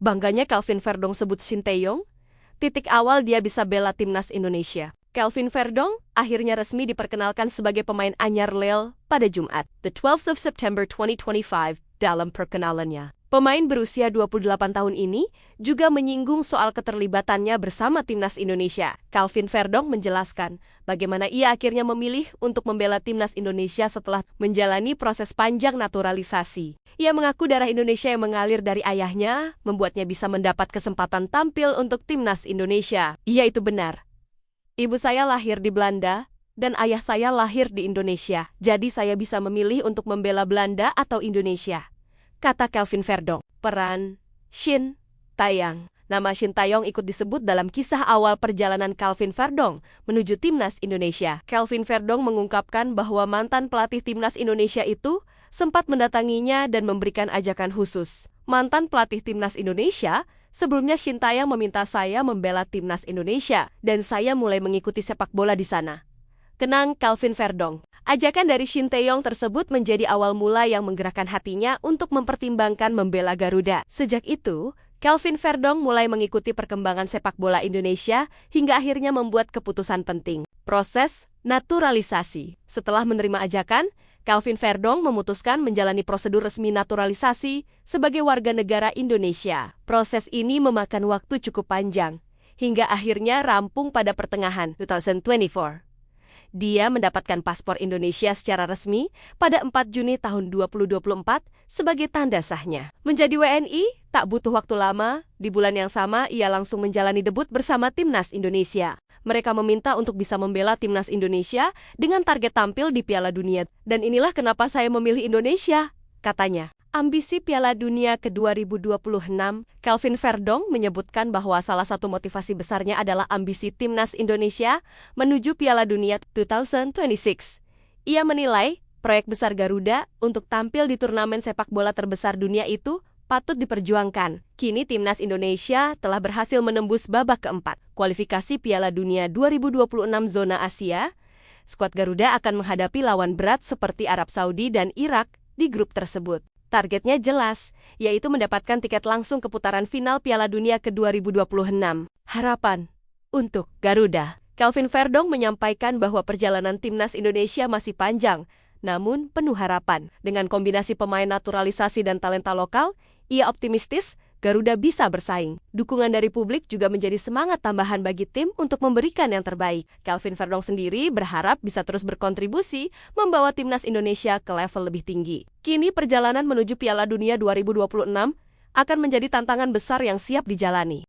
Bangganya Calvin Verdong sebut Shin Tae-yong, titik awal dia bisa bela timnas Indonesia. Calvin Verdong akhirnya resmi diperkenalkan sebagai pemain anyar Lille pada Jumat, the 12th of September 2025, dalam perkenalannya. Pemain berusia 28 tahun ini juga menyinggung soal keterlibatannya bersama timnas Indonesia. Calvin Verdong menjelaskan bagaimana ia akhirnya memilih untuk membela timnas Indonesia setelah menjalani proses panjang naturalisasi. Ia mengaku darah Indonesia yang mengalir dari ayahnya membuatnya bisa mendapat kesempatan tampil untuk timnas Indonesia. Iya, itu benar. Ibu saya lahir di Belanda dan ayah saya lahir di Indonesia. Jadi saya bisa memilih untuk membela Belanda atau Indonesia, kata Calvin Verdong. Peran Shin Tae-yong. Nama Shin Tae-yong ikut disebut dalam kisah awal perjalanan Calvin Verdong menuju timnas Indonesia. Calvin Verdong mengungkapkan bahwa mantan pelatih timnas Indonesia itu sempat mendatanginya dan memberikan ajakan khusus. Mantan pelatih timnas Indonesia, sebelumnya Shin Tae-yong meminta saya membela timnas Indonesia dan saya mulai mengikuti sepak bola di sana, kenang Calvin Verdong. Ajakan dari Shin Tae-yong tersebut menjadi awal mula yang menggerakkan hatinya untuk mempertimbangkan membela Garuda. Sejak itu, Calvin Verdong mulai mengikuti perkembangan sepak bola Indonesia hingga akhirnya membuat keputusan penting. Proses naturalisasi. Setelah menerima ajakan, Calvin Verdong memutuskan menjalani prosedur resmi naturalisasi sebagai warga negara Indonesia. Proses ini memakan waktu cukup panjang, hingga akhirnya rampung pada pertengahan 2024. Dia mendapatkan paspor Indonesia secara resmi pada 4 Juni tahun 2024 sebagai tanda sahnya. Menjadi WNI tak butuh waktu lama, di bulan yang sama ia langsung menjalani debut bersama timnas Indonesia. Mereka meminta untuk bisa membela timnas Indonesia dengan target tampil di Piala Dunia. Dan inilah kenapa saya memilih Indonesia, katanya. Ambisi Piala Dunia ke-2026, Calvin Verdong menyebutkan bahwa salah satu motivasi besarnya adalah ambisi timnas Indonesia menuju Piala Dunia 2026. Ia menilai proyek besar Garuda untuk tampil di turnamen sepak bola terbesar dunia itu patut diperjuangkan. Kini timnas Indonesia telah berhasil menembus babak keempat kualifikasi Piala Dunia 2026 zona Asia. Skuad Garuda akan menghadapi lawan berat seperti Arab Saudi dan Irak di grup tersebut. Targetnya jelas, yaitu mendapatkan tiket langsung ke putaran final Piala Dunia ke-2026. Harapan untuk Garuda. Calvin Verdong menyampaikan bahwa perjalanan timnas Indonesia masih panjang, namun penuh harapan. Dengan kombinasi pemain naturalisasi dan talenta lokal, ia optimistis Garuda bisa bersaing. Dukungan dari publik juga menjadi semangat tambahan bagi tim untuk memberikan yang terbaik. Calvin Verdong sendiri berharap bisa terus berkontribusi membawa timnas Indonesia ke level lebih tinggi. Kini perjalanan menuju Piala Dunia 2026 akan menjadi tantangan besar yang siap dijalani.